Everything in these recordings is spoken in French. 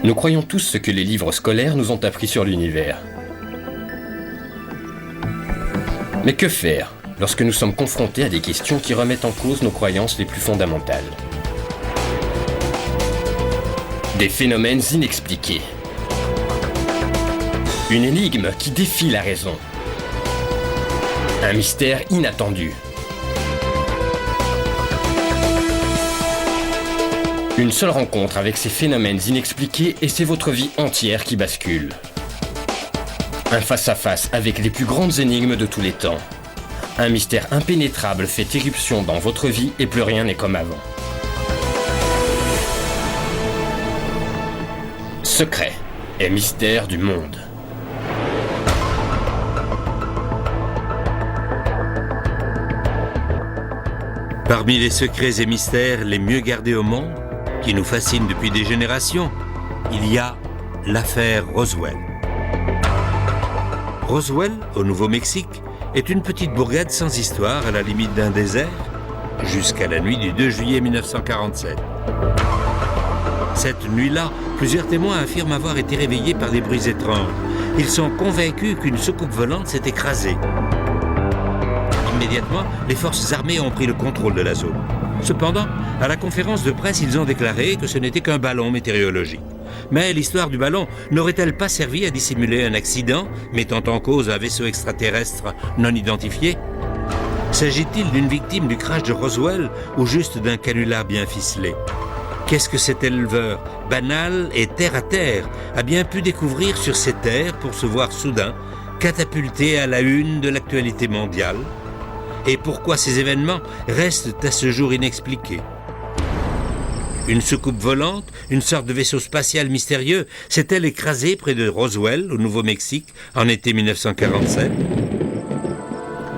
Nous croyons tous ce que les livres scolaires nous ont appris sur l'univers. Mais que faire lorsque nous sommes confrontés à des questions qui remettent en cause nos croyances les plus fondamentales? Des phénomènes inexpliqués. Une énigme qui défie la raison. Un mystère inattendu. Une seule rencontre avec ces phénomènes inexpliqués et c'est votre vie entière qui bascule. Un face-à-face avec les plus grandes énigmes de tous les temps. Un mystère impénétrable fait irruption dans votre vie et plus rien n'est comme avant. Secret et mystère du monde. Parmi les secrets et mystères les mieux gardés au monde, qui nous fascinent depuis des générations, il y a l'affaire Roswell. Roswell, au Nouveau-Mexique, est une petite bourgade sans histoire à la limite d'un désert, jusqu'à la nuit du 2 juillet 1947. Cette nuit-là, plusieurs témoins affirment avoir été réveillés par des bruits étranges. Ils sont convaincus qu'une soucoupe volante s'est écrasée. Immédiatement, les forces armées ont pris le contrôle de la zone. Cependant, à la conférence de presse, ils ont déclaré que ce n'était qu'un ballon météorologique. Mais l'histoire du ballon n'aurait-elle pas servi à dissimuler un accident mettant en cause un vaisseau extraterrestre non identifié? S'agit-il d'une victime du crash de Roswell ou juste d'un canular bien ficelé? Qu'est-ce que cet éleveur, banal et terre-à-terre, a bien pu découvrir sur ces terres pour se voir soudain catapulté à la une de l'actualité mondiale? Et pourquoi ces événements restent à ce jour inexpliqués? Une soucoupe volante, une sorte de vaisseau spatial mystérieux, s'est-elle écrasée près de Roswell, au Nouveau-Mexique, en été 1947?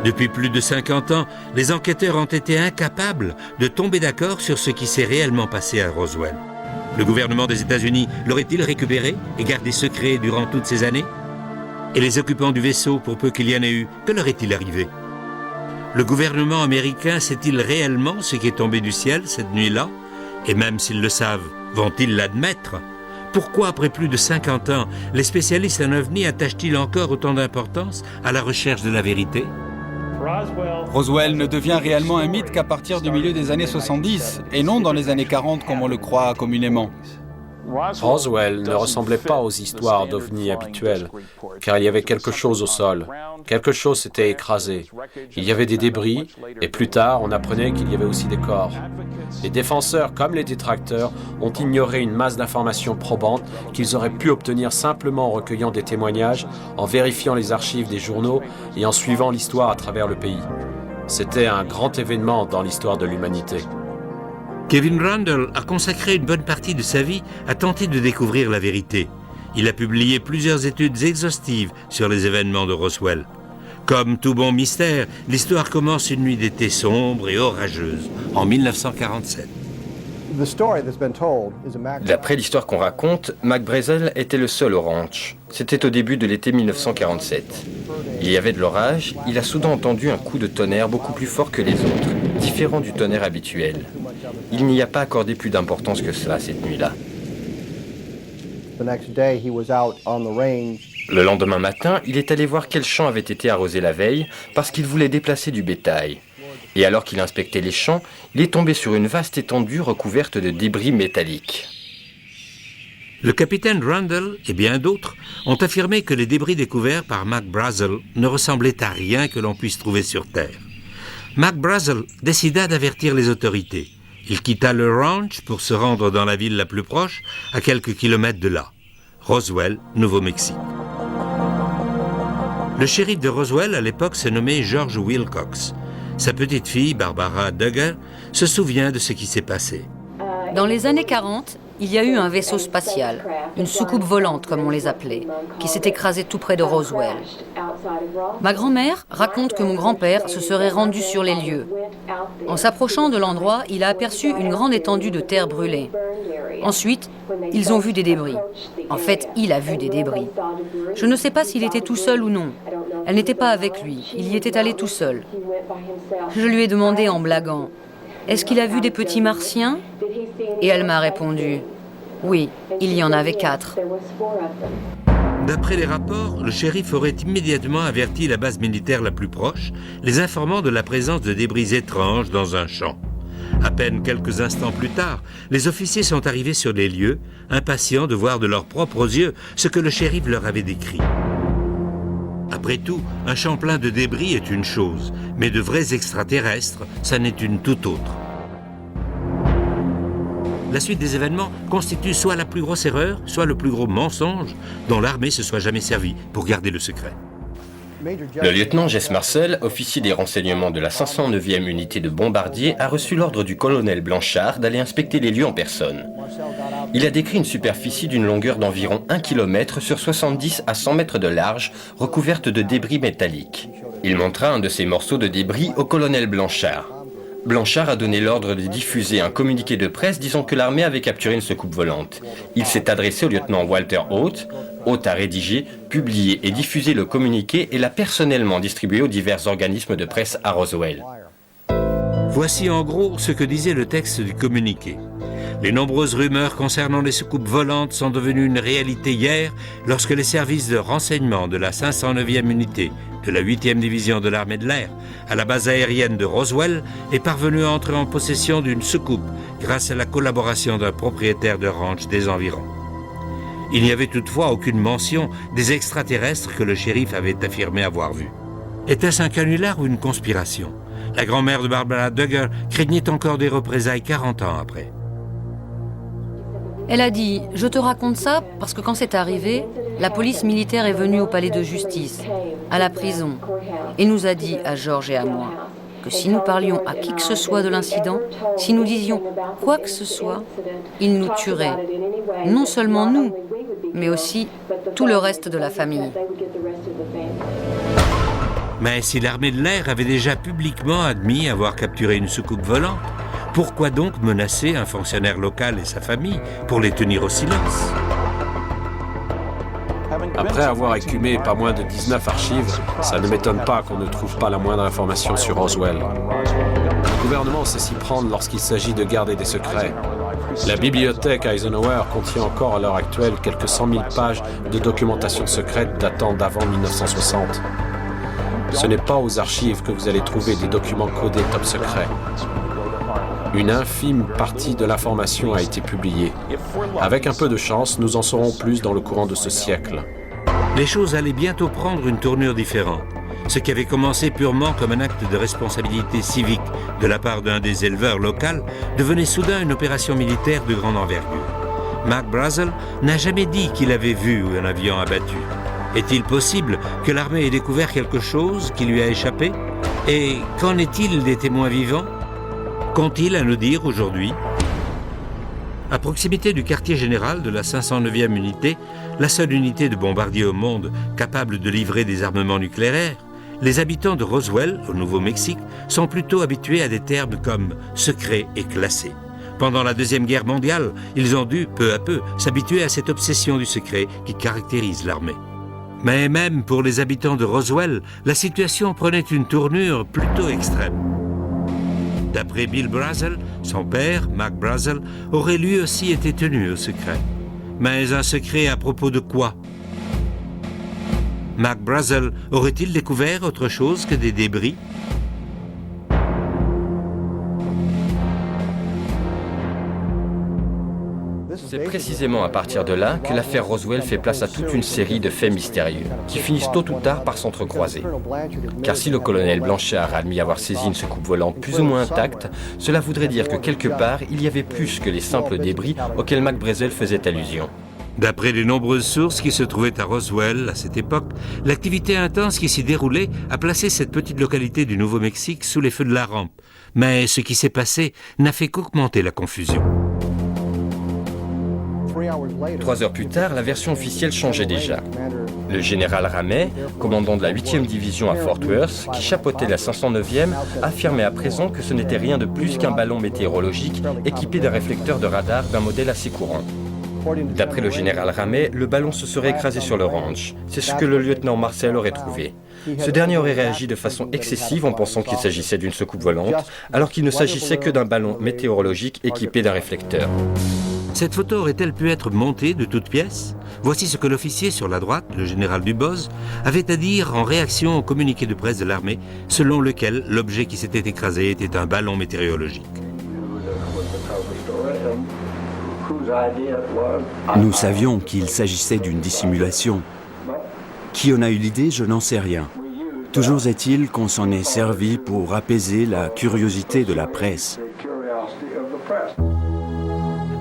Depuis plus de 50 ans, les enquêteurs ont été incapables de tomber d'accord sur ce qui s'est réellement passé à Roswell. Le gouvernement des États-Unis l'aurait-il récupéré et gardé secret durant toutes ces années? Et les occupants du vaisseau, pour peu qu'il y en ait eu, que leur est-il arrivé? Le gouvernement américain sait-il réellement ce qui est tombé du ciel cette nuit-là? Et même s'ils le savent, vont-ils l'admettre? Pourquoi, après plus de 50 ans, les spécialistes en ovni attachent-ils encore autant d'importance à la recherche de la vérité? Roswell ne devient réellement un mythe qu'à partir du milieu des années 70, et non dans les années 40 comme on le croit communément. Roswell ne ressemblait pas aux histoires d'ovnis habituelles, car il y avait quelque chose au sol. Quelque chose s'était écrasé. Il y avait des débris, et plus tard, on apprenait qu'il y avait aussi des corps. Les défenseurs, comme les détracteurs, ont ignoré une masse d'informations probantes qu'ils auraient pu obtenir simplement en recueillant des témoignages, en vérifiant les archives des journaux et en suivant l'histoire à travers le pays. C'était un grand événement dans l'histoire de l'humanité. Kevin Randle a consacré une bonne partie de sa vie à tenter de découvrir la vérité. Il a publié plusieurs études exhaustives sur les événements de Roswell. Comme tout bon mystère, l'histoire commence une nuit d'été sombre et orageuse, en 1947. D'après l'histoire qu'on raconte, Mac Brazel était le seul au ranch. C'était au début de l'été 1947. Il y avait de l'orage, il a soudain entendu un coup de tonnerre beaucoup plus fort que les autres, différent du tonnerre habituel. Il n'y a pas accordé plus d'importance que cela cette nuit-là. Le lendemain matin, il est allé voir quel champ avait été arrosé la veille parce qu'il voulait déplacer du bétail. Et alors qu'il inspectait les champs, il est tombé sur une vaste étendue recouverte de débris métalliques. Le capitaine Randle et bien d'autres ont affirmé que les débris découverts par Mac Brazel ne ressemblaient à rien que l'on puisse trouver sur Terre. Mac Brazel décida d'avertir les autorités. Il quitta le ranch pour se rendre dans la ville la plus proche, à quelques kilomètres de là, Roswell, Nouveau-Mexique. Le shérif de Roswell, à l'époque, se nommait George Wilcox. Sa petite fille, Barbara Duggar, se souvient de ce qui s'est passé. Dans les années 40, il y a eu un vaisseau spatial, une soucoupe volante comme on les appelait, qui s'est écrasé tout près de Roswell. Ma grand-mère raconte que mon grand-père se serait rendu sur les lieux. En s'approchant de l'endroit, il a aperçu une grande étendue de terre brûlée. Ensuite, ils ont vu des débris. En fait, il a vu des débris. Je ne sais pas s'il était tout seul ou non. Elle n'était pas avec lui, il y était allé tout seul. Je lui ai demandé en blaguant, « Est-ce qu'il a vu des petits martiens ?» Et elle m'a répondu, « Oui, il y en avait 4. D'après les rapports, le shérif aurait immédiatement averti la base militaire la plus proche, les informant de la présence de débris étranges dans un champ. À peine quelques instants plus tard, les officiers sont arrivés sur les lieux, impatients de voir de leurs propres yeux ce que le shérif leur avait décrit. Après tout, un champ plein de débris est une chose, mais de vrais extraterrestres, ça n'est une toute autre. La suite des événements constitue soit la plus grosse erreur, soit le plus gros mensonge dont l'armée se soit jamais servie pour garder le secret. Le lieutenant Jess Marcel, officier des renseignements de la 509e unité de bombardiers, a reçu l'ordre du colonel Blanchard d'aller inspecter les lieux en personne. Il a décrit une superficie d'une longueur d'environ 1 km sur 70 à 100 mètres de large, recouverte de débris métalliques. Il montra un de ces morceaux de débris au colonel Blanchard. Blanchard a donné l'ordre de diffuser un communiqué de presse disant que l'armée avait capturé une soucoupe volante. Il s'est adressé au lieutenant Walter Haute. Haute a rédigé, publié et diffusé le communiqué et l'a personnellement distribué aux divers organismes de presse à Roswell. Voici en gros ce que disait le texte du communiqué. Les nombreuses rumeurs concernant les soucoupes volantes sont devenues une réalité hier lorsque les services de renseignement de la 509e unité de la 8e division de l'armée de l'air à la base aérienne de Roswell est parvenu à entrer en possession d'une soucoupe grâce à la collaboration d'un propriétaire de ranch des environs. Il n'y avait toutefois aucune mention des extraterrestres que le shérif avait affirmé avoir vus. Était-ce un canular ou une conspiration? La grand-mère de Barbara Duggar craignait encore des représailles 40 ans après. Elle a dit « Je te raconte ça parce que quand c'est arrivé, la police militaire est venue au palais de justice, à la prison, et nous a dit à George et à moi que si nous parlions à qui que ce soit de l'incident, si nous disions quoi que ce soit, ils nous tueraient. Non seulement nous, mais aussi tout le reste de la famille. » Mais si l'armée de l'air avait déjà publiquement admis avoir capturé une soucoupe volante, pourquoi donc menacer un fonctionnaire local et sa famille pour les tenir au silence? Après avoir écumé pas moins de 19 archives, ça ne m'étonne pas qu'on ne trouve pas la moindre information sur Roswell. Le gouvernement sait s'y prendre lorsqu'il s'agit de garder des secrets. La bibliothèque Eisenhower contient encore à l'heure actuelle quelques 100 000 pages de documentation secrète datant d'avant 1960. Ce n'est pas aux archives que vous allez trouver des documents codés top secret. Une infime partie de l'information a été publiée. Avec un peu de chance, nous en saurons plus dans le courant de ce siècle. Les choses allaient bientôt prendre une tournure différente. Ce qui avait commencé purement comme un acte de responsabilité civique de la part d'un des éleveurs locaux devenait soudain une opération militaire de grande envergure. Mac Brazel n'a jamais dit qu'il avait vu un avion abattu. Est-il possible que l'armée ait découvert quelque chose qui lui a échappé? Et qu'en est-il des témoins vivants? Qu'ont-ils à nous dire aujourd'hui? À proximité du quartier général de la 509e unité, la seule unité de bombardiers au monde capable de livrer des armements nucléaires, les habitants de Roswell, au Nouveau-Mexique, sont plutôt habitués à des termes comme « secret » et « classé ». Pendant la Deuxième Guerre mondiale, ils ont dû, peu à peu, s'habituer à cette obsession du secret qui caractérise l'armée. Mais même pour les habitants de Roswell, la situation prenait une tournure plutôt extrême. D'après Bill Brazel, son père, Mac Brazel, aurait lui aussi été tenu au secret. Mais un secret à propos de quoi? Mac Brazel aurait-il découvert autre chose que des débris? C'est précisément à partir de là que l'affaire Roswell fait place à toute une série de faits mystérieux, qui finissent tôt ou tard par s'entrecroiser. Car si le colonel Blanchard a admis avoir saisi une soucoupe volante plus ou moins intacte, cela voudrait dire que quelque part, il y avait plus que les simples débris auxquels Mac Brazel faisait allusion. D'après les nombreuses sources qui se trouvaient à Roswell à cette époque, l'activité intense qui s'y déroulait a placé cette petite localité du Nouveau-Mexique sous les feux de la rampe. Mais ce qui s'est passé n'a fait qu'augmenter la confusion. 3 heures plus tard, la version officielle changeait déjà. Le général Ramey, commandant de la 8e division à Fort Worth, qui chapeautait la 509e, affirmait à présent que ce n'était rien de plus qu'un ballon météorologique équipé d'un réflecteur de radar d'un modèle assez courant. D'après le général Ramey, le ballon se serait écrasé sur le ranch. C'est ce que le lieutenant Marcel aurait trouvé. Ce dernier aurait réagi de façon excessive en pensant qu'il s'agissait d'une soucoupe volante, alors qu'il ne s'agissait que d'un ballon météorologique équipé d'un réflecteur. Cette photo aurait-elle pu être montée de toutes pièces? Voici ce que l'officier sur la droite, le général Duboz, avait à dire en réaction au communiqué de presse de l'armée, selon lequel l'objet qui s'était écrasé était un ballon météorologique. Nous savions qu'il s'agissait d'une dissimulation. Qui en a eu l'idée, je n'en sais rien. Toujours est-il qu'on s'en est servi pour apaiser la curiosité de la presse.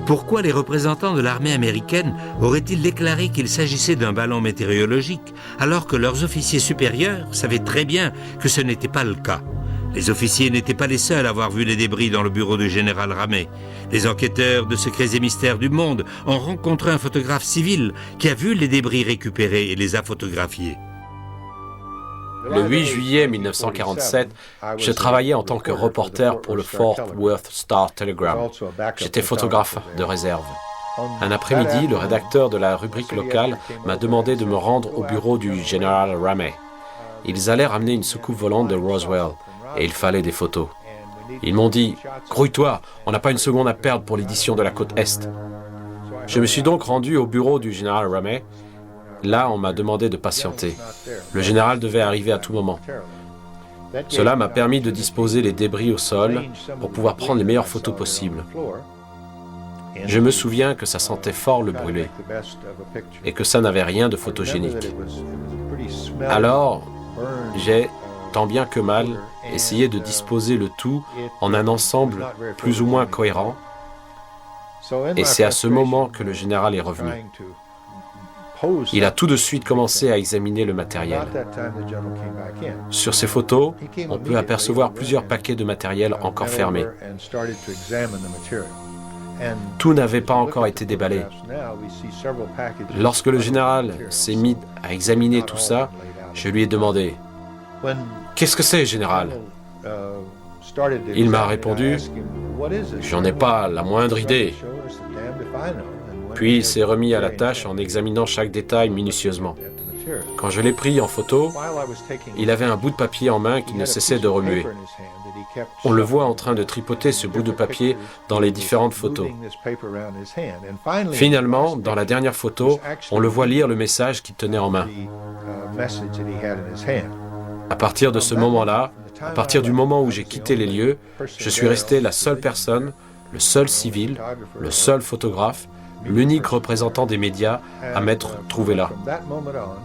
Pourquoi les représentants de l'armée américaine auraient-ils déclaré qu'il s'agissait d'un ballon météorologique, alors que leurs officiers supérieurs savaient très bien que ce n'était pas le cas? Les officiers n'étaient pas les seuls à avoir vu les débris dans le bureau du général Ramey. Les enquêteurs de Secrets et Mystères du Monde ont rencontré un photographe civil qui a vu les débris récupérés et les a photographiés. Le 8 juillet 1947, je travaillais en tant que reporter pour le Fort Worth Star-Telegram. J'étais photographe de réserve. Un après-midi, le rédacteur de la rubrique locale m'a demandé de me rendre au bureau du général Ramey. Ils allaient ramener une soucoupe volante de Roswell et il fallait des photos. Ils m'ont dit « Grouille-toi, on n'a pas une seconde à perdre pour l'édition de la côte Est ». Je me suis donc rendu au bureau du général Ramey. Là, on m'a demandé de patienter. Le général devait arriver à tout moment. Cela m'a permis de disposer les débris au sol pour pouvoir prendre les meilleures photos possibles. Je me souviens que ça sentait fort le brûlé et que ça n'avait rien de photogénique. Alors, j'ai, tant bien que mal, essayé de disposer le tout en un ensemble plus ou moins cohérent. Et c'est à ce moment que le général est revenu. Il a tout de suite commencé à examiner le matériel. Sur ces photos, on peut apercevoir plusieurs paquets de matériel encore fermés. Tout n'avait pas encore été déballé. Lorsque le général s'est mis à examiner tout ça, je lui ai demandé « Qu'est-ce que c'est, général ?» Il m'a répondu « J'en ai pas la moindre idée. » Puis il s'est remis à la tâche en examinant chaque détail minutieusement. Quand je l'ai pris en photo, il avait un bout de papier en main qui ne cessait de remuer. On le voit en train de tripoter ce bout de papier dans les différentes photos. Finalement, dans la dernière photo, on le voit lire le message qu'il tenait en main. À partir de ce moment-là, à partir du moment où j'ai quitté les lieux, je suis resté la seule personne, le seul civil, le seul photographe, l'unique représentant des médias à m'être trouvé là.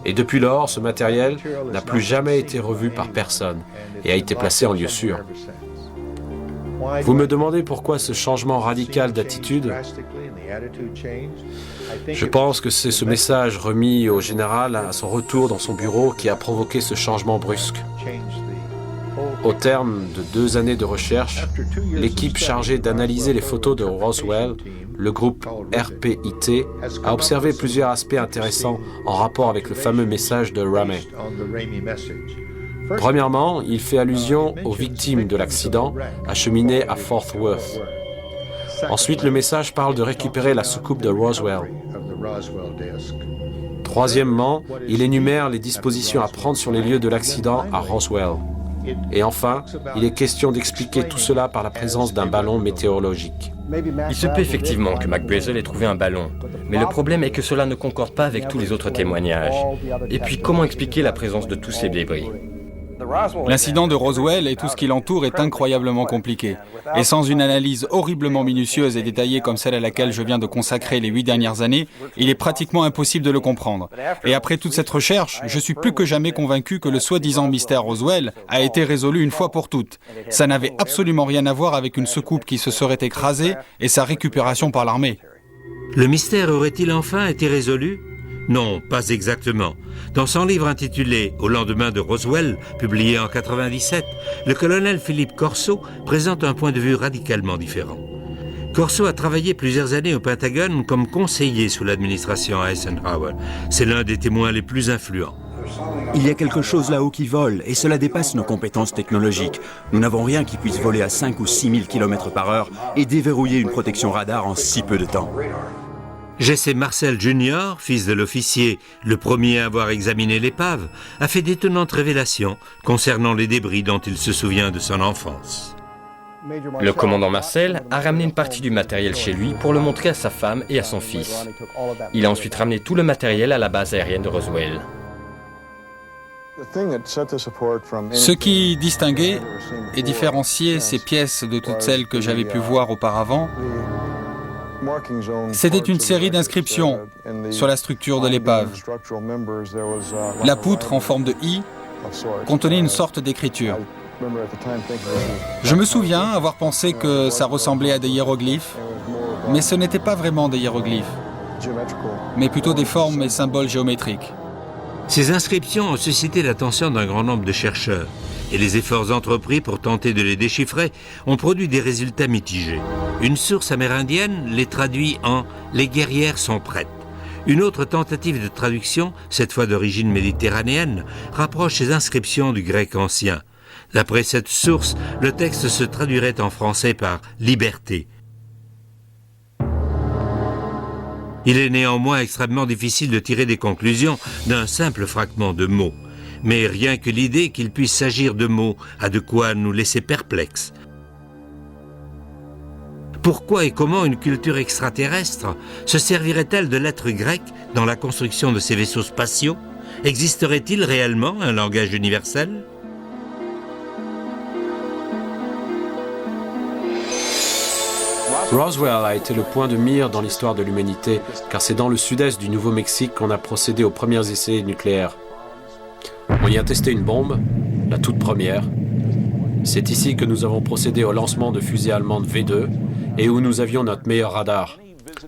Et depuis lors, ce matériel n'a plus jamais été revu par personne et a été placé en lieu sûr. Vous me demandez pourquoi ce changement radical d'attitude? Je pense que c'est ce message remis au général à son retour dans son bureau qui a provoqué ce changement brusque. Au terme de 2 années de recherche, l'équipe chargée d'analyser les photos de Roswell, le groupe RPIT, a observé plusieurs aspects intéressants en rapport avec le fameux message de Ramey. Premièrement, il fait allusion aux victimes de l'accident acheminées à Fort Worth. Ensuite, le message parle de récupérer la soucoupe de Roswell. Troisièmement, il énumère les dispositions à prendre sur les lieux de l'accident à Roswell. Et enfin, il est question d'expliquer tout cela par la présence d'un ballon météorologique. Il se peut effectivement que Mac Brazel ait trouvé un ballon, mais le problème est que cela ne concorde pas avec tous les autres témoignages. Et puis, comment expliquer la présence de tous ces débris? L'incident de Roswell et tout ce qui l'entoure est incroyablement compliqué. Et sans une analyse horriblement minutieuse et détaillée comme celle à laquelle je viens de consacrer les 8 dernières années, il est pratiquement impossible de le comprendre. Et après toute cette recherche, je suis plus que jamais convaincu que le soi-disant mystère Roswell a été résolu une fois pour toutes. Ça n'avait absolument rien à voir avec une soucoupe qui se serait écrasée et sa récupération par l'armée. Le mystère aurait-il enfin été résolu? Non, pas exactement. Dans son livre intitulé « Au lendemain de Roswell », publié en 1997, le colonel Philippe Corso présente un point de vue radicalement différent. Corso a travaillé plusieurs années au Pentagone comme conseiller sous l'administration Eisenhower. C'est l'un des témoins les plus influents. Il y a quelque chose là-haut qui vole, et cela dépasse nos compétences technologiques. Nous n'avons rien qui puisse voler à 5 ou 6 000 km/h et déverrouiller une protection radar en si peu de temps. Jesse Marcel Jr., fils de l'officier, le premier à avoir examiné l'épave, a fait d'étonnantes révélations concernant les débris dont il se souvient de son enfance. Le commandant Marcel a ramené une partie du matériel chez lui pour le montrer à sa femme et à son fils. Il a ensuite ramené tout le matériel à la base aérienne de Roswell. Ce qui distinguait et différenciait ces pièces de toutes celles que j'avais pu voir auparavant, c'était une série d'inscriptions sur la structure de l'épave. La poutre en forme de I contenait une sorte d'écriture. Je me souviens avoir pensé que ça ressemblait à des hiéroglyphes, mais ce n'était pas vraiment des hiéroglyphes, mais plutôt des formes et symboles géométriques. Ces inscriptions ont suscité l'attention d'un grand nombre de chercheurs, et les efforts entrepris pour tenter de les déchiffrer ont produit des résultats mitigés. Une source amérindienne les traduit en « Les guerrières sont prêtes ». Une autre tentative de traduction, cette fois d'origine méditerranéenne, rapproche ces inscriptions du grec ancien. D'après cette source, le texte se traduirait en français par « liberté ». Il est néanmoins extrêmement difficile de tirer des conclusions d'un simple fragment de mots. Mais rien que l'idée qu'il puisse s'agir de mots a de quoi nous laisser perplexes. Pourquoi et comment une culture extraterrestre se servirait-elle de lettres grecques dans la construction de ces vaisseaux spatiaux? Existerait-il réellement un langage universel? Roswell a été le point de mire dans l'histoire de l'humanité, car c'est dans le sud-est du Nouveau-Mexique qu'on a procédé aux premiers essais nucléaires. On y a testé une bombe, la toute première. C'est ici que nous avons procédé au lancement de fusées allemandes V2 et où nous avions notre meilleur radar.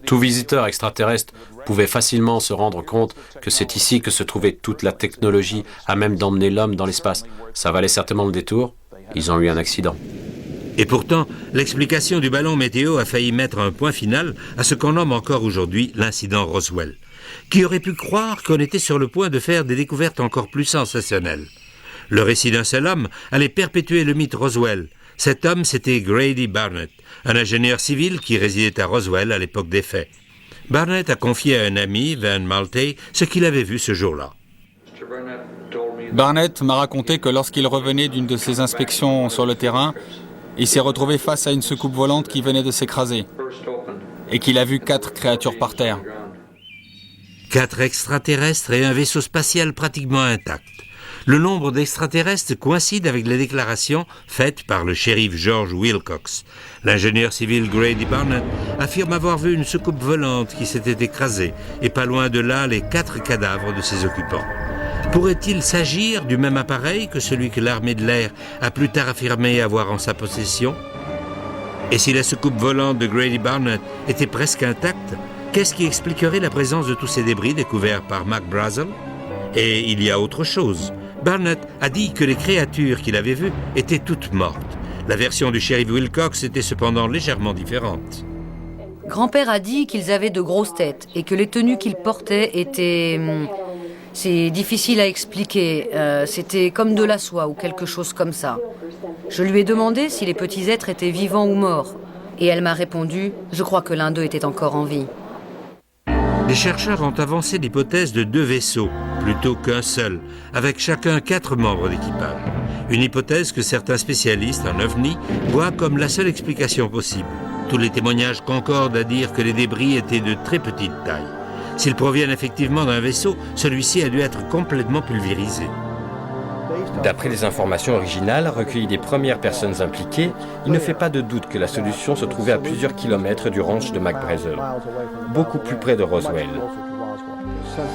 Tout visiteur extraterrestre pouvait facilement se rendre compte que c'est ici que se trouvait toute la technologie à même d'emmener l'homme dans l'espace. Ça valait certainement le détour. Ils ont eu un accident. Et pourtant, l'explication du ballon météo a failli mettre un point final à ce qu'on nomme encore aujourd'hui l'incident Roswell. Qui aurait pu croire qu'on était sur le point de faire des découvertes encore plus sensationnelles? Le récit d'un seul homme allait perpétuer le mythe Roswell. Cet homme, c'était Grady Barnett, un ingénieur civil qui résidait à Roswell à l'époque des faits. Barnett a confié à un ami, Van Malte, ce qu'il avait vu ce jour-là. Barnett m'a raconté que lorsqu'il revenait d'une de ses inspections sur le terrain, il s'est retrouvé face à une soucoupe volante qui venait de s'écraser et qu'il a vu 4 créatures par terre. 4 extraterrestres et un vaisseau spatial pratiquement intact. Le nombre d'extraterrestres coïncide avec les déclarations faites par le shérif George Wilcox. L'ingénieur civil Grady Barnett affirme avoir vu une soucoupe volante qui s'était écrasée et pas loin de là les 4 cadavres de ses occupants. Pourrait-il s'agir du même appareil que celui que l'armée de l'air a plus tard affirmé avoir en sa possession? Et si la soucoupe volante de Grady Barnett était presque intacte, qu'est-ce qui expliquerait la présence de tous ces débris découverts par Mac Brazel? Et il y a autre chose. Barnett a dit que les créatures qu'il avait vues étaient toutes mortes. La version du shérif Wilcox était cependant légèrement différente. Grand-père a dit qu'ils avaient de grosses têtes et que les tenues qu'ils portaient étaient... C'est difficile à expliquer. C'était comme de la soie ou quelque chose comme ça. Je lui ai demandé si les petits êtres étaient vivants ou morts. Et elle m'a répondu, je crois que l'un d'eux était encore en vie. Les chercheurs ont avancé l'hypothèse de 2 vaisseaux, plutôt qu'un seul, avec chacun 4 membres d'équipage. Une hypothèse que certains spécialistes en ovni voient comme la seule explication possible. Tous les témoignages concordent à dire que les débris étaient de très petite taille. S'ils proviennent effectivement d'un vaisseau, celui-ci a dû être complètement pulvérisé. D'après les informations originales recueillies des premières personnes impliquées, il ne fait pas de doute que la solution se trouvait à plusieurs kilomètres du ranch de Mac Brazel, beaucoup plus près de Roswell.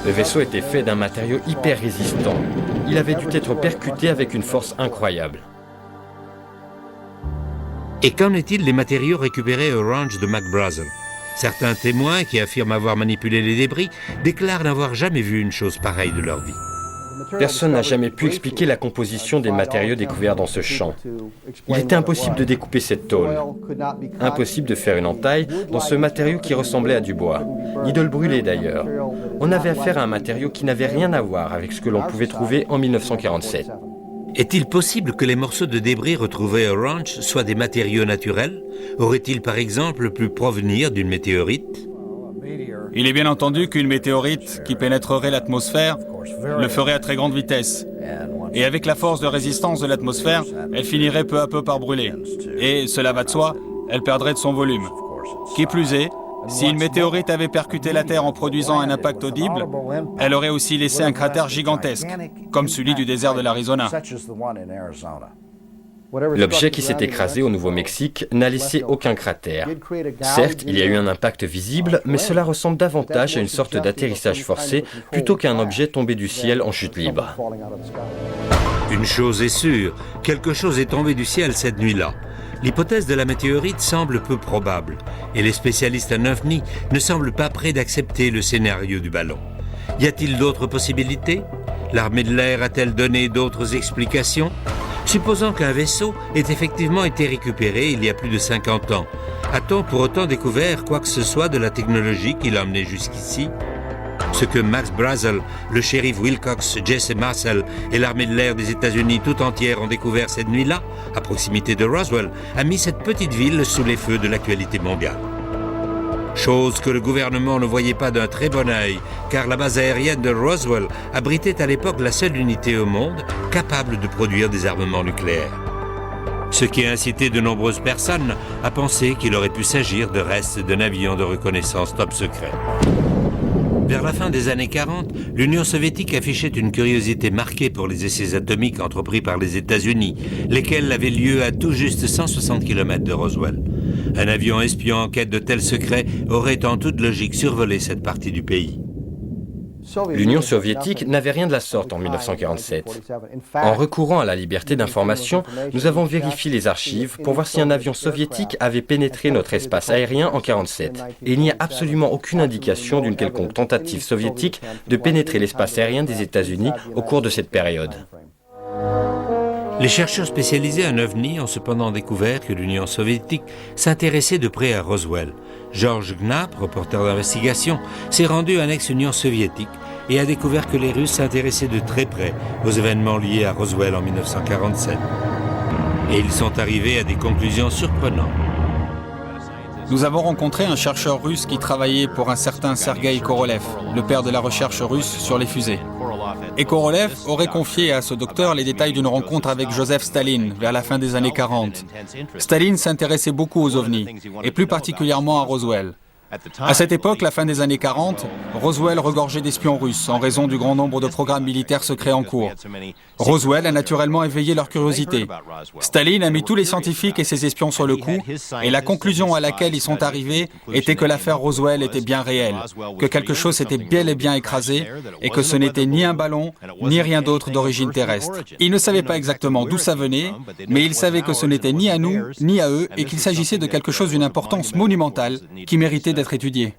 Le vaisseau était fait d'un matériau hyper résistant. Il avait dû être percuté avec une force incroyable. Et qu'en est-il des matériaux récupérés au ranch de Mac Brazel? Certains témoins qui affirment avoir manipulé les débris déclarent n'avoir jamais vu une chose pareille de leur vie. Personne n'a jamais pu expliquer la composition des matériaux découverts dans ce champ. Il était impossible de découper cette tôle. Impossible de faire une entaille dans ce matériau qui ressemblait à du bois, ni de le brûler d'ailleurs. On avait affaire à un matériau qui n'avait rien à voir avec ce que l'on pouvait trouver en 1947. Est-il possible que les morceaux de débris retrouvés au ranch soient des matériaux naturels? Aurait-il par exemple pu provenir d'une météorite? Il est bien entendu qu'une météorite qui pénétrerait l'atmosphère le ferait à très grande vitesse. Et avec la force de résistance de l'atmosphère, elle finirait peu à peu par brûler. Et, cela va de soi, elle perdrait de son volume. Qui plus est, si une météorite avait percuté la Terre en produisant un impact audible, elle aurait aussi laissé un cratère gigantesque, comme celui du désert de l'Arizona. L'objet qui s'est écrasé au Nouveau-Mexique n'a laissé aucun cratère. Certes, il y a eu un impact visible, mais cela ressemble davantage à une sorte d'atterrissage forcé plutôt qu'à un objet tombé du ciel en chute libre. Une chose est sûre, quelque chose est tombé du ciel cette nuit-là. L'hypothèse de la météorite semble peu probable, et les spécialistes en OVNI ne semblent pas prêts d'accepter le scénario du ballon. Y a-t-il d'autres possibilités? L'armée de l'air a-t-elle donné d'autres explications? Supposons qu'un vaisseau ait effectivement été récupéré il y a plus de 50 ans, a-t-on pour autant découvert quoi que ce soit de la technologie qui l'a emmené jusqu'ici? Ce que Max Brazel, le shérif Wilcox, Jesse Marcel et l'armée de l'air des États-Unis tout entière ont découvert cette nuit-là, à proximité de Roswell, a mis cette petite ville sous les feux de l'actualité mondiale. Chose que le gouvernement ne voyait pas d'un très bon œil, car la base aérienne de Roswell abritait à l'époque la seule unité au monde capable de produire des armements nucléaires. Ce qui a incité de nombreuses personnes à penser qu'il aurait pu s'agir de restes d'un avion de reconnaissance top secret. Vers la fin des années 40, l'Union soviétique affichait une curiosité marquée pour les essais atomiques entrepris par les États-Unis, lesquels avaient lieu à tout juste 160 km de Roswell. Un avion espion en quête de tels secrets aurait en toute logique survolé cette partie du pays. L'Union soviétique n'avait rien de la sorte en 1947. En recourant à la liberté d'information, nous avons vérifié les archives pour voir si un avion soviétique avait pénétré notre espace aérien en 1947. Et il n'y a absolument aucune indication d'une quelconque tentative soviétique de pénétrer l'espace aérien des États-Unis au cours de cette période. Les chercheurs spécialisés en OVNI ont cependant découvert que l'Union soviétique s'intéressait de près à Roswell. George Knapp, reporter d'investigation, s'est rendu en ex-Union soviétique et a découvert que les Russes s'intéressaient de très près aux événements liés à Roswell en 1947. Et ils sont arrivés à des conclusions surprenantes. Nous avons rencontré un chercheur russe qui travaillait pour un certain Sergueï Korolev, le père de la recherche russe sur les fusées. Et Korolev aurait confié à ce docteur les détails d'une rencontre avec Joseph Staline vers la fin des années 40. Staline s'intéressait beaucoup aux ovnis, et plus particulièrement à Roswell. À cette époque, la fin des années 40, Roswell regorgeait d'espions russes en raison du grand nombre de programmes militaires secrets en cours. Roswell a naturellement éveillé leur curiosité. Staline a mis tous les scientifiques et ses espions sur le coup, et la conclusion à laquelle ils sont arrivés était que l'affaire Roswell était bien réelle, que quelque chose s'était bel et bien écrasé, et que ce n'était ni un ballon, ni rien d'autre d'origine terrestre. Ils ne savaient pas exactement d'où ça venait, mais ils savaient que ce n'était ni à nous, ni à eux, et qu'il s'agissait de quelque chose d'une importance monumentale qui méritait d'être étudié.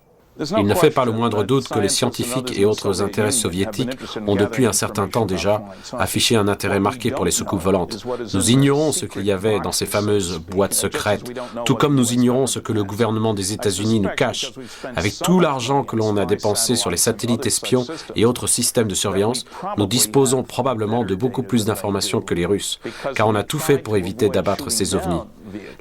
Il ne fait pas le moindre doute que les scientifiques et autres intérêts soviétiques ont depuis un certain temps déjà affiché un intérêt marqué pour les soucoupes volantes. Nous ignorons ce qu'il y avait dans ces fameuses boîtes secrètes, tout comme nous ignorons ce que le gouvernement des États-Unis nous cache. Avec tout l'argent que l'on a dépensé sur les satellites espions et autres systèmes de surveillance, nous disposons probablement de beaucoup plus d'informations que les Russes, car on a tout fait pour éviter d'abattre ces ovnis.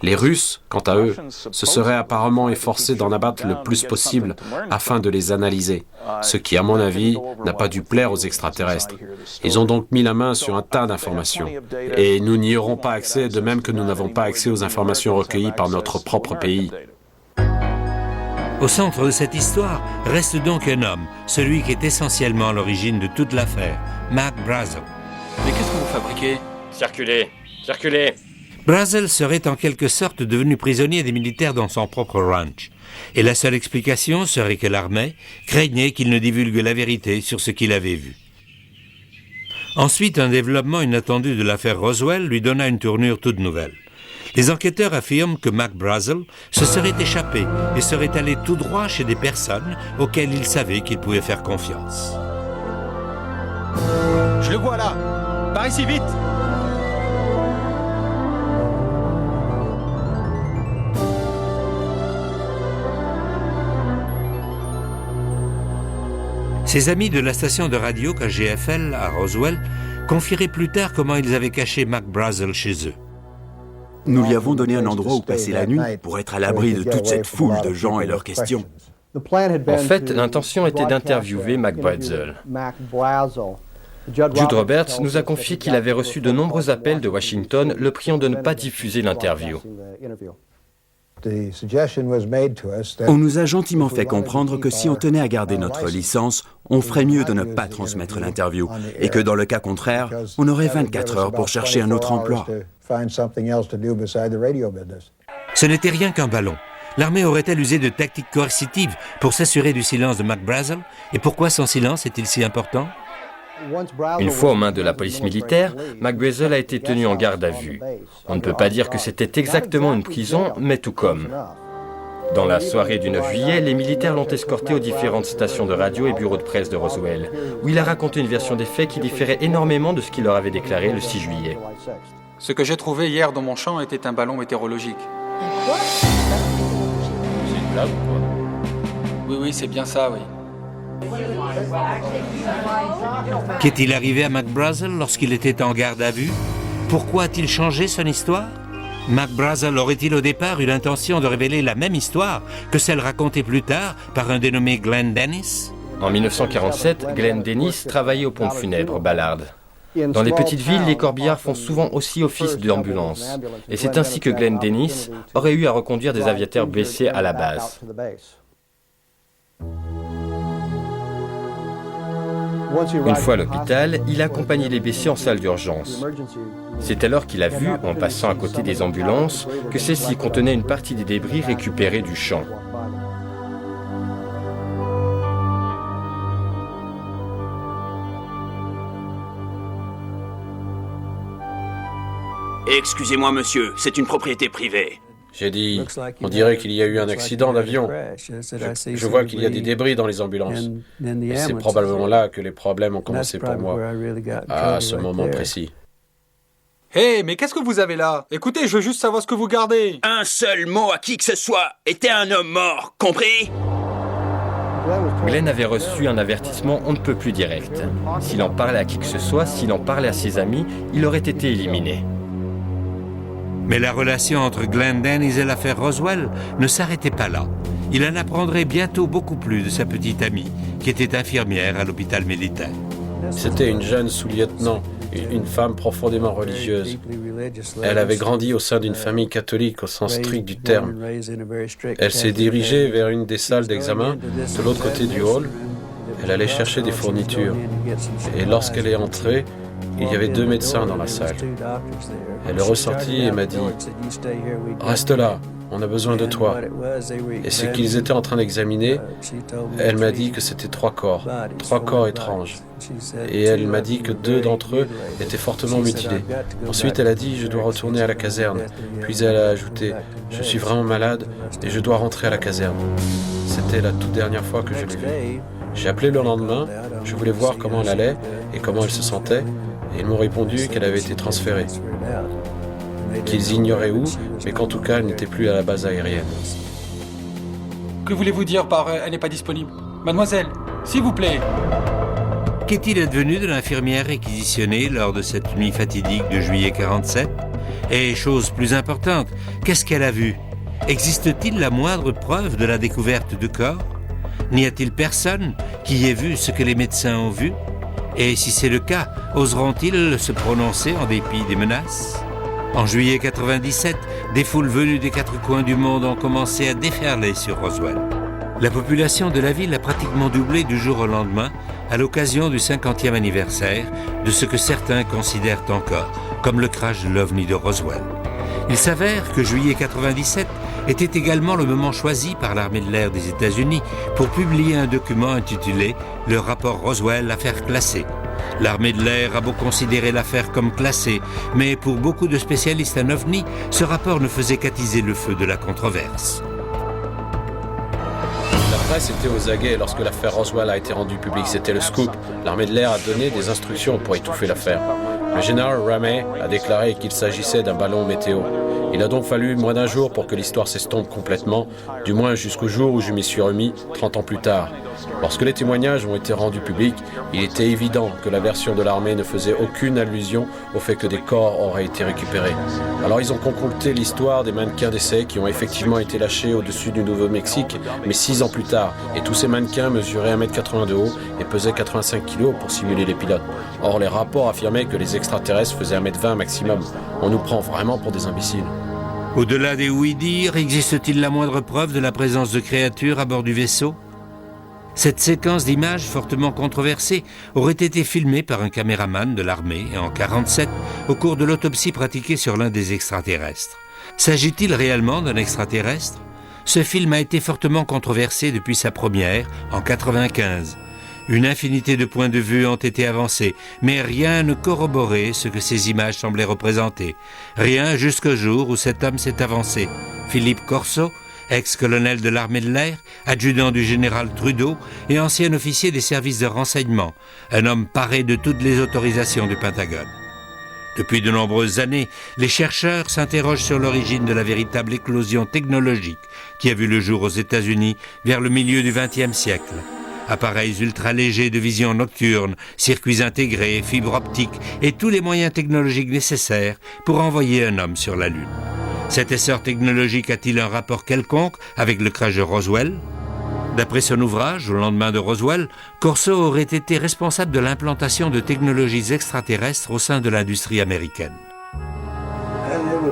Les Russes, quant à eux, se seraient apparemment efforcés d'en abattre le plus possible afin de les analyser, ce qui, à mon avis, n'a pas dû plaire aux extraterrestres. Ils ont donc mis la main sur un tas d'informations. Et nous n'y aurons pas accès, de même que nous n'avons pas accès aux informations recueillies par notre propre pays. Au centre de cette histoire reste donc un homme, celui qui est essentiellement à l'origine de toute l'affaire, Mac Brazel. Mais qu'est-ce que vous fabriquez? Circulez, circulez. Brazel serait en quelque sorte devenu prisonnier des militaires dans son propre ranch. Et la seule explication serait que l'armée craignait qu'il ne divulgue la vérité sur ce qu'il avait vu. Ensuite, un développement inattendu de l'affaire Roswell lui donna une tournure toute nouvelle. Les enquêteurs affirment que Mac Brazel se serait échappé et serait allé tout droit chez des personnes auxquelles il savait qu'il pouvait faire confiance. Je le vois là. Par ici, vite. Ses amis de la station de radio KGFL à Roswell confieraient plus tard comment ils avaient caché Mac Brazel chez eux. Nous lui avons donné un endroit où passer la nuit pour être à l'abri de toute cette foule de gens et leurs questions. En fait, l'intention était d'interviewer Mac Brazel. Jude Roberts nous a confié qu'il avait reçu de nombreux appels de Washington le priant de ne pas diffuser l'interview. On nous a gentiment fait comprendre que si on tenait à garder notre licence, on ferait mieux de ne pas transmettre l'interview et que dans le cas contraire, on aurait 24 heures pour chercher un autre emploi. Ce n'était rien qu'un ballon. L'armée aurait-elle usé de tactiques coercitives pour s'assurer du silence de Mac Brazel? Et pourquoi son silence est-il si important? Une fois aux mains de la police militaire, Mac Brazel a été tenu en garde à vue. On ne peut pas dire que c'était exactement une prison, mais tout comme. Dans la soirée du 9 juillet, les militaires l'ont escorté aux différentes stations de radio et bureaux de presse de Roswell, où il a raconté une version des faits qui différait énormément de ce qu'il leur avait déclaré le 6 juillet. Ce que j'ai trouvé hier dans mon champ était un ballon météorologique. C'est une blague ou quoi? Oui, c'est bien ça, oui. Qu'est-il arrivé à Mac Brazel lorsqu'il était en garde à vue? Pourquoi a-t-il changé son histoire? Mac Brazel aurait-il au départ eu l'intention de révéler la même histoire que celle racontée plus tard par un dénommé Glenn Dennis? En 1947, Glenn Dennis travaillait aux pompes funèbres Ballard. Dans les petites villes, les corbillards font souvent aussi office d'ambulance. Et c'est ainsi que Glenn Dennis aurait eu à reconduire des aviateurs blessés à la base. Une fois à l'hôpital, il a accompagné les blessés en salle d'urgence. C'est alors qu'il a vu, en passant à côté des ambulances, que celles-ci contenaient une partie des débris récupérés du champ. Excusez-moi, monsieur, c'est une propriété privée. J'ai dit, on dirait qu'il y a eu un accident d'avion. Je vois qu'il y a des débris dans les ambulances. Et c'est probablement là que les problèmes ont commencé pour moi, à ce moment précis. Hé, mais qu'est-ce que vous avez là? Écoutez, je veux juste savoir ce que vous gardez. Un seul mot à qui que ce soit était un homme mort, compris? Glenn avait reçu un avertissement on ne peut plus direct. S'il en parlait à qui que ce soit, s'il en parlait à ses amis, il aurait été éliminé. Mais la relation entre Glenn Dennis et l'affaire Roswell ne s'arrêtait pas là. Il en apprendrait bientôt beaucoup plus de sa petite amie, qui était infirmière à l'hôpital militaire. C'était une jeune sous-lieutenant, une femme profondément religieuse. Elle avait grandi au sein d'une famille catholique au sens strict du terme. Elle s'est dirigée vers une des salles d'examen de l'autre côté du hall. Elle allait chercher des fournitures. Et lorsqu'elle est entrée, il y avait 2 médecins dans la salle. Elle est ressortie et m'a dit « Reste là, on a besoin de toi. » Et ce qu'ils étaient en train d'examiner, elle m'a dit que c'était 3 corps étranges. Et elle m'a dit que 2 d'entre eux étaient fortement mutilés. Ensuite, elle a dit « Je dois retourner à la caserne. » Puis elle a ajouté « Je suis vraiment malade et je dois rentrer à la caserne. » C'était la toute dernière fois que je l'ai vue. J'ai appelé le lendemain, je voulais voir comment elle allait et comment elle se sentait, et ils m'ont répondu qu'elle avait été transférée. Qu'ils ignoraient où, mais qu'en tout cas, elle n'était plus à la base aérienne. Que voulez-vous dire par elle n'est pas disponible? Mademoiselle, s'il vous plaît. Qu'est-il advenu de l'infirmière réquisitionnée lors de cette nuit fatidique de juillet 47? Et chose plus importante, qu'est-ce qu'elle a vu? Existe-t-il la moindre preuve de la découverte de corps? N'y a-t-il personne qui ait vu ce que les médecins ont vu? Et si c'est le cas, oseront-ils se prononcer en dépit des menaces? En juillet 97, des foules venues des 4 coins du monde ont commencé à déferler sur Roswell. La population de la ville a pratiquement doublé du jour au lendemain à l'occasion du 50e anniversaire de ce que certains considèrent encore comme le crash de l'OVNI de Roswell. Il s'avère que juillet 97 était également le moment choisi par l'armée de l'air des États-Unis pour publier un document intitulé « Le rapport Roswell, affaire classée ». L'armée de l'air a beau considérer l'affaire comme classée, mais pour beaucoup de spécialistes en OVNI, ce rapport ne faisait qu'attiser le feu de la controverse. La presse était aux aguets lorsque l'affaire Roswell a été rendue publique. C'était le scoop. L'armée de l'air a donné des instructions pour étouffer l'affaire. Le général Ramey a déclaré qu'il s'agissait d'un ballon météo. Il a donc fallu moins d'un jour pour que l'histoire s'estompe complètement, du moins jusqu'au jour où je m'y suis remis 30 ans plus tard. Lorsque les témoignages ont été rendus publics, il était évident que la version de l'armée ne faisait aucune allusion au fait que des corps auraient été récupérés. Alors ils ont concocté l'histoire des mannequins d'essai qui ont effectivement été lâchés au-dessus du Nouveau-Mexique, mais 6 ans plus tard. Et tous ces mannequins mesuraient 1,80 m de haut et pesaient 85 kg pour simuler les pilotes. Or, les rapports affirmaient que les extraterrestres faisaient 1,20 m maximum. On nous prend vraiment pour des imbéciles. Au-delà des oui-dire, existe-t-il la moindre preuve de la présence de créatures à bord du vaisseau? Cette séquence d'images fortement controversée aurait été filmée par un caméraman de l'armée en 1947 au cours de l'autopsie pratiquée sur l'un des extraterrestres. S'agit-il réellement d'un extraterrestre? Ce film a été fortement controversé depuis sa première en 1995. Une infinité de points de vue ont été avancés, mais rien ne corroborait ce que ces images semblaient représenter. Rien jusqu'au jour où cet homme s'est avancé. Philippe Corso, ex-colonel de l'armée de l'air, adjudant du général Trudeau et ancien officier des services de renseignement, un homme paré de toutes les autorisations du Pentagone. Depuis de nombreuses années, les chercheurs s'interrogent sur l'origine de la véritable éclosion technologique qui a vu le jour aux États-Unis vers le milieu du XXe siècle. Appareils ultra-légers de vision nocturne, circuits intégrés, fibres optiques et tous les moyens technologiques nécessaires pour envoyer un homme sur la Lune. Cet essor technologique a-t-il un rapport quelconque avec le crash de Roswell? D'après son ouvrage, au lendemain de Roswell, Corso aurait été responsable de l'implantation de technologies extraterrestres au sein de l'industrie américaine.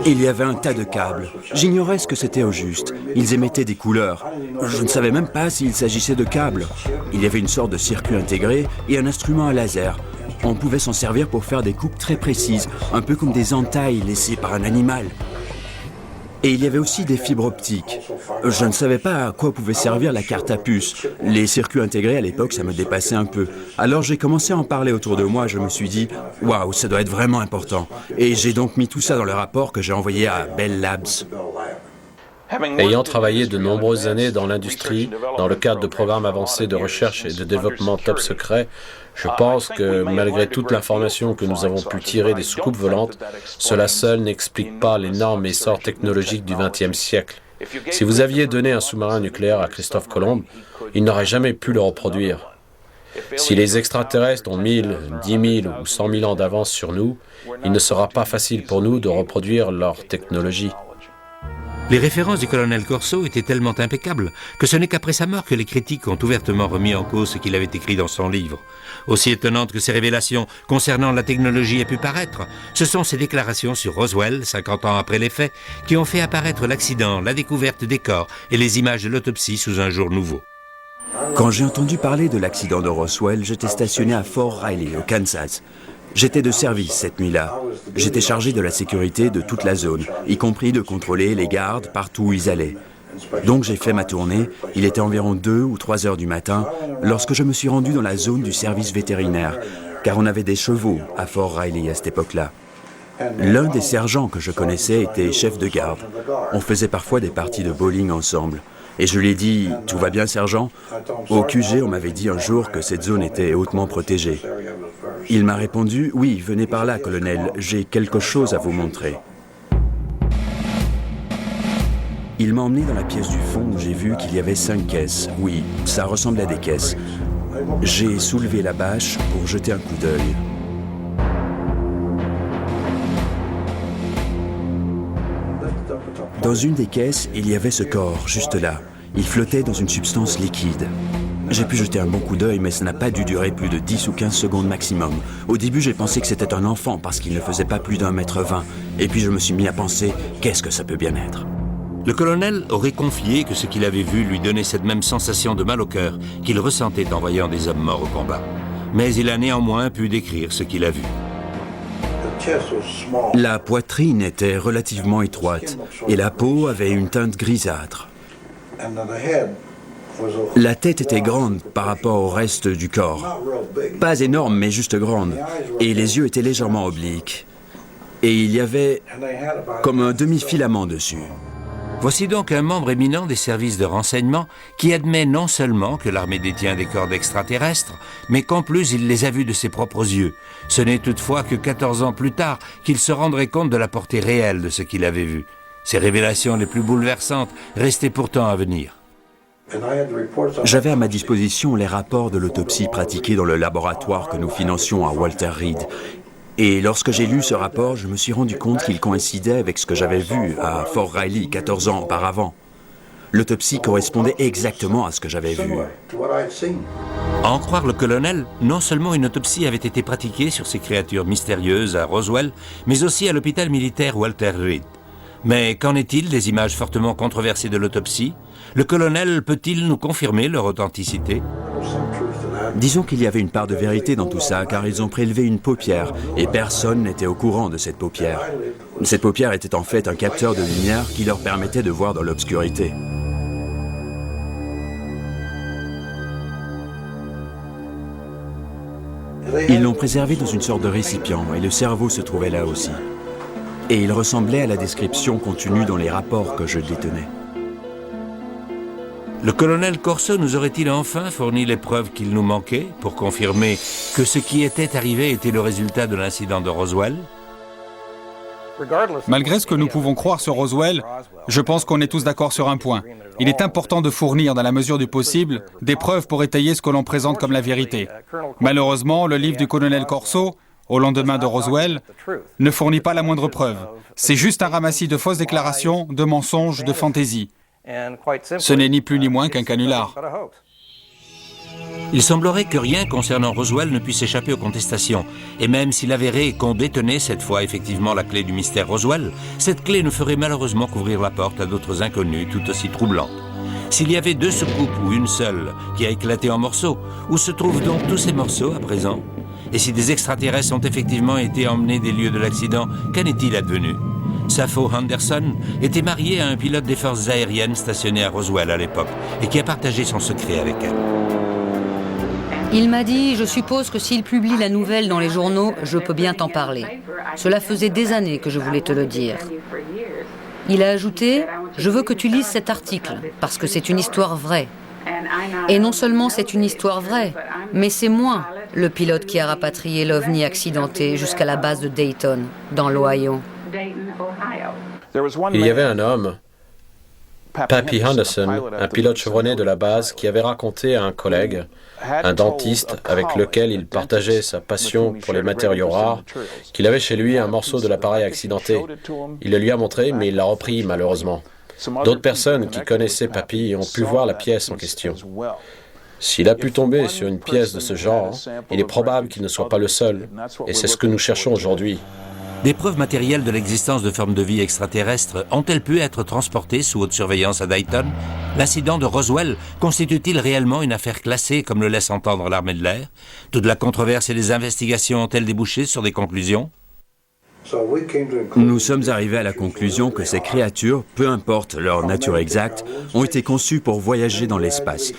Il y avait un tas de câbles. J'ignorais ce que c'était au juste. Ils émettaient des couleurs. Je ne savais même pas s'il s'agissait de câbles. Il y avait une sorte de circuit intégré et un instrument à laser. On pouvait s'en servir pour faire des coupes très précises, un peu comme des entailles laissées par un animal. Et il y avait aussi des fibres optiques. Je ne savais pas à quoi pouvait servir la carte à puce. Les circuits intégrés à l'époque, ça me dépassait un peu. Alors j'ai commencé à en parler autour de moi, je me suis dit « Waouh, ça doit être vraiment important ». Et j'ai donc mis tout ça dans le rapport que j'ai envoyé à Bell Labs. Ayant travaillé de nombreuses années dans l'industrie, dans le cadre de programmes avancés de recherche et de développement top secret, je pense que malgré toute l'information que nous avons pu tirer des soucoupes volantes, cela seul n'explique pas l'énorme essor technologique du XXe siècle. Si vous aviez donné un sous-marin nucléaire à Christophe Colomb, il n'aurait jamais pu le reproduire. Si les extraterrestres ont 1000, 10 000 ou 100 000 ans d'avance sur nous, il ne sera pas facile pour nous de reproduire leur technologie. Les références du colonel Corso étaient tellement impeccables que ce n'est qu'après sa mort que les critiques ont ouvertement remis en cause ce qu'il avait écrit dans son livre. Aussi étonnantes que ces révélations concernant la technologie aient pu paraître, ce sont ses déclarations sur Roswell, 50 ans après les faits, qui ont fait apparaître l'accident, la découverte des corps et les images de l'autopsie sous un jour nouveau. Quand j'ai entendu parler de l'accident de Roswell, j'étais stationné à Fort Riley, au Kansas. J'étais de service cette nuit-là. J'étais chargé de la sécurité de toute la zone, y compris de contrôler les gardes partout où ils allaient. Donc j'ai fait ma tournée, il était environ 2 ou 3 heures du matin, lorsque je me suis rendu dans la zone du service vétérinaire, car on avait des chevaux à Fort Riley à cette époque-là. L'un des sergents que je connaissais était chef de garde. On faisait parfois des parties de bowling ensemble. Et je lui ai dit « Tout va bien, sergent ?» Au QG, on m'avait dit un jour que cette zone était hautement protégée. Il m'a répondu « Oui, venez par là, colonel, j'ai quelque chose à vous montrer. » Il m'a emmené dans la pièce du fond où j'ai vu qu'il y avait 5 caisses. Oui, ça ressemblait à des caisses. J'ai soulevé la bâche pour jeter un coup d'œil. Dans une des caisses, il y avait ce corps, juste là. Il flottait dans une substance liquide. J'ai pu jeter un bon coup d'œil, mais ça n'a pas dû durer plus de 10 ou 15 secondes maximum. Au début, j'ai pensé que c'était un enfant parce qu'il ne faisait pas plus d'1,20 m. Et puis je me suis mis à penser, qu'est-ce que ça peut bien être? Le colonel aurait confié que ce qu'il avait vu lui donnait cette même sensation de mal au cœur qu'il ressentait en voyant des hommes morts au combat. Mais il a néanmoins pu décrire ce qu'il a vu. La poitrine était relativement étroite et la peau avait une teinte grisâtre. La tête était grande par rapport au reste du corps. Pas énorme, mais juste grande. Et les yeux étaient légèrement obliques. Et il y avait comme un demi-filament dessus. Voici donc un membre éminent des services de renseignement qui admet non seulement que l'armée détient des corps d'extraterrestres, mais qu'en plus il les a vus de ses propres yeux. Ce n'est toutefois que 14 ans plus tard qu'il se rendrait compte de la portée réelle de ce qu'il avait vu. Ces révélations les plus bouleversantes restaient pourtant à venir. J'avais à ma disposition les rapports de l'autopsie pratiquée dans le laboratoire que nous financions à Walter Reed. Et lorsque j'ai lu ce rapport, je me suis rendu compte qu'il coïncidait avec ce que j'avais vu à Fort Riley 14 ans auparavant. L'autopsie correspondait exactement à ce que j'avais vu. À en croire le colonel, non seulement une autopsie avait été pratiquée sur ces créatures mystérieuses à Roswell, mais aussi à l'hôpital militaire Walter Reed. Mais qu'en est-il des images fortement controversées de l'autopsie? Le colonel peut-il nous confirmer leur authenticité? Disons qu'il y avait une part de vérité dans tout ça, car ils ont prélevé une paupière, et personne n'était au courant de cette paupière. Cette paupière était en fait un capteur de lumière qui leur permettait de voir dans l'obscurité. Ils l'ont préservé dans une sorte de récipient, et le cerveau se trouvait là aussi. Et il ressemblait à la description contenue dans les rapports que je détenais. Le colonel Corso nous aurait-il enfin fourni les preuves qu'il nous manquait pour confirmer que ce qui était arrivé était le résultat de l'incident de Roswell? Malgré ce que nous pouvons croire sur Roswell, je pense qu'on est tous d'accord sur un point. Il est important de fournir, dans la mesure du possible, des preuves pour étayer ce que l'on présente comme la vérité. Malheureusement, le livre du colonel Corso, au lendemain de Roswell, ne fournit pas la moindre preuve. C'est juste un ramassis de fausses déclarations, de mensonges, de fantaisies. Ce n'est ni plus ni moins qu'un canular. Il semblerait que rien concernant Roswell ne puisse échapper aux contestations. Et même s'il avérait qu'on détenait cette fois effectivement la clé du mystère Roswell, cette clé ne ferait malheureusement qu'ouvrir la porte à d'autres inconnus tout aussi troublantes. S'il y avait 2 soucoupes ou une seule qui a éclaté en morceaux, où se trouvent donc tous ces morceaux à présent? Et si des extraterrestres ont effectivement été emmenés des lieux de l'accident, qu'en est-il advenu? Sappho Henderson était mariée à un pilote des forces aériennes stationné à Roswell à l'époque et qui a partagé son secret avec elle. Il m'a dit, je suppose que s'il publie la nouvelle dans les journaux, je peux bien t'en parler. Cela faisait des années que je voulais te le dire. Il a ajouté, je veux que tu lises cet article, parce que c'est une histoire vraie. Et non seulement c'est une histoire vraie, mais c'est moi, le pilote qui a rapatrié l'OVNI accidenté jusqu'à la base de Dayton, dans l'Ohio. Il y avait un homme, Pappy Henderson, un pilote chevronné de la base, qui avait raconté à un collègue, un dentiste avec lequel il partageait sa passion pour les matériaux rares, qu'il avait chez lui un morceau de l'appareil accidenté. Il le lui a montré, mais il l'a repris malheureusement. D'autres personnes qui connaissaient Pappy ont pu voir la pièce en question. S'il a pu tomber sur une pièce de ce genre, il est probable qu'il ne soit pas le seul, et c'est ce que nous cherchons aujourd'hui. Des preuves matérielles de l'existence de formes de vie extraterrestres ont-elles pu être transportées sous haute surveillance à Dayton? L'incident de Roswell constitue-t-il réellement une affaire classée comme le laisse entendre l'armée de l'air? Toute la controverse et les investigations ont-elles débouché sur des conclusions? Nous sommes arrivés à la conclusion que ces créatures, peu importe leur nature exacte, ont été conçues pour voyager dans l'espace.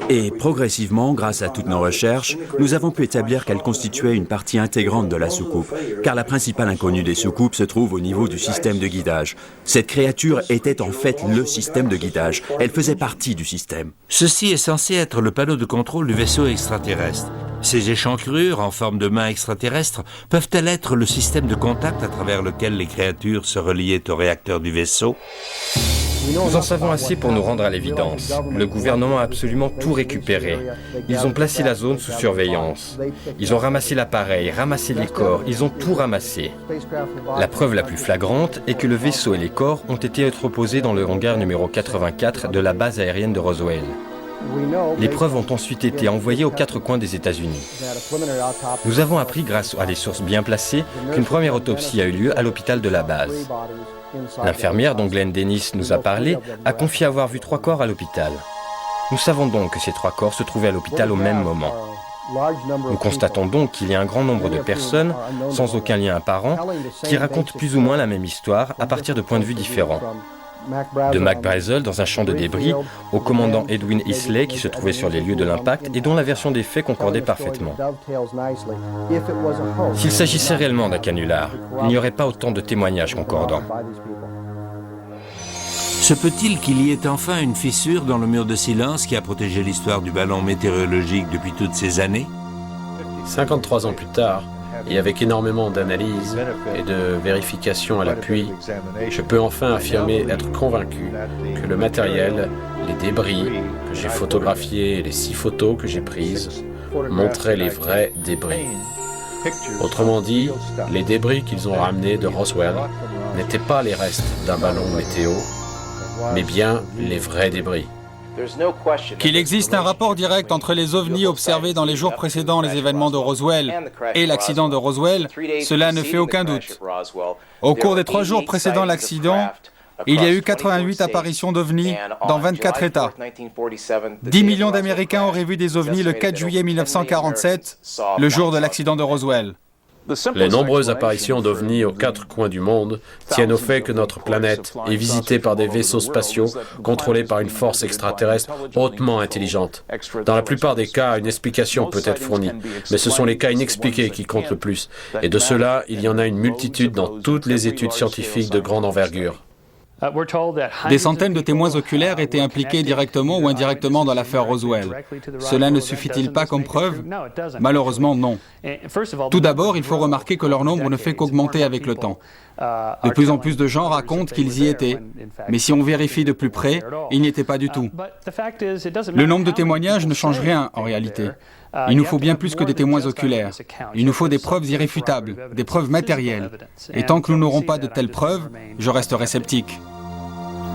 Et progressivement, grâce à toutes nos recherches, nous avons pu établir qu'elles constituaient une partie intégrante de la soucoupe, car la principale inconnue des soucoupes se trouve au niveau du système de guidage. Cette créature était en fait le système de guidage. Elle faisait partie du système. Ceci est censé être le panneau de contrôle du vaisseau extraterrestre. Ces échancrures en forme de mains extraterrestres peuvent-elles être le système de contact à travers lequel les créatures se reliaient au réacteur du vaisseau? Nous en savons assez pour nous rendre à l'évidence. Le gouvernement a absolument tout récupéré. Ils ont placé la zone sous surveillance. Ils ont ramassé l'appareil, ramassé les corps, ils ont tout ramassé. La preuve la plus flagrante est que le vaisseau et les corps ont été entreposés dans le hangar numéro 84 de la base aérienne de Roswell. Les preuves ont ensuite été envoyées aux 4 coins des États-Unis. Nous avons appris, grâce à des sources bien placées, qu'une première autopsie a eu lieu à l'hôpital de la base. L'infirmière dont Glenn Dennis nous a parlé a confié avoir vu 3 corps à l'hôpital. Nous savons donc que ces 3 corps se trouvaient à l'hôpital au même moment. Nous constatons donc qu'il y a un grand nombre de personnes, sans aucun lien apparent, qui racontent plus ou moins la même histoire à partir de points de vue différents. De Mac Brazel dans un champ de débris au commandant Edwin Isley qui se trouvait sur les lieux de l'impact et dont la version des faits concordait parfaitement. S'il s'agissait réellement d'un canular, il n'y aurait pas autant de témoignages concordants. Se peut-il qu'il y ait enfin une fissure dans le mur de silence qui a protégé l'histoire du ballon météorologique depuis toutes ces années? 53 ans plus tard, et avec énormément d'analyses et de vérifications à l'appui, je peux enfin affirmer être convaincu que le matériel, les débris que j'ai photographiés et les 6 photos que j'ai prises montraient les vrais débris. Autrement dit, les débris qu'ils ont ramenés de Roswell n'étaient pas les restes d'un ballon météo, mais bien les vrais débris. Qu'il existe un rapport direct entre les ovnis observés dans les jours précédant les événements de Roswell et l'accident de Roswell, cela ne fait aucun doute. Au cours des 3 jours précédant l'accident, il y a eu 88 apparitions d'ovnis dans 24 États. 10 millions d'Américains auraient vu des ovnis le 4 juillet 1947, le jour de l'accident de Roswell. Les nombreuses apparitions d'ovnis aux 4 coins du monde tiennent au fait que notre planète est visitée par des vaisseaux spatiaux contrôlés par une force extraterrestre hautement intelligente. Dans la plupart des cas, une explication peut être fournie, mais ce sont les cas inexpliqués qui comptent le plus. Et de ceux-là, il y en a une multitude dans toutes les études scientifiques de grande envergure. Des centaines de témoins oculaires étaient impliqués directement ou indirectement dans l'affaire Roswell. Cela ne suffit-il pas comme preuve? Malheureusement, non. Tout d'abord, il faut remarquer que leur nombre ne fait qu'augmenter avec le temps. De plus en plus de gens racontent qu'ils y étaient, mais si on vérifie de plus près, ils n'y étaient pas du tout. Le nombre de témoignages ne change rien en réalité. Il nous faut bien plus que des témoins oculaires. Il nous faut des preuves irréfutables, des preuves matérielles. Et tant que nous n'aurons pas de telles preuves, je resterai sceptique.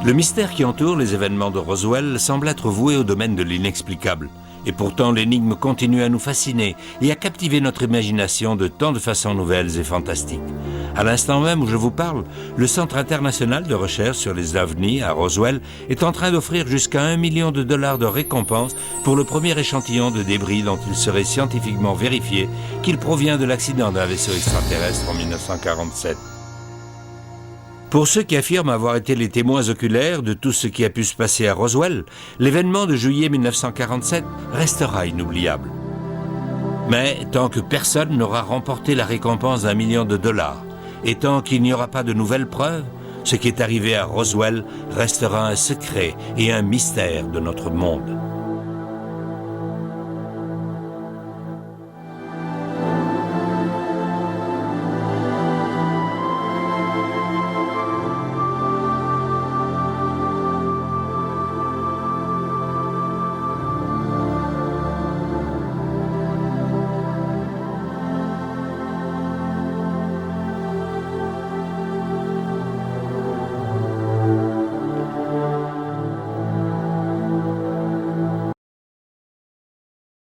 Le mystère qui entoure les événements de Roswell semble être voué au domaine de l'inexplicable. Et pourtant, l'énigme continue à nous fasciner et à captiver notre imagination de tant de façons nouvelles et fantastiques. À l'instant même où je vous parle, le Centre international de recherche sur les ovnis à Roswell est en train d'offrir jusqu'à $1 million de récompense pour le premier échantillon de débris dont il serait scientifiquement vérifié qu'il provient de l'accident d'un vaisseau extraterrestre en 1947. Pour ceux qui affirment avoir été les témoins oculaires de tout ce qui a pu se passer à Roswell, l'événement de juillet 1947 restera inoubliable. Mais tant que personne n'aura remporté la récompense d'1 million de dollars, et tant qu'il n'y aura pas de nouvelles preuves, ce qui est arrivé à Roswell restera un secret et un mystère de notre monde.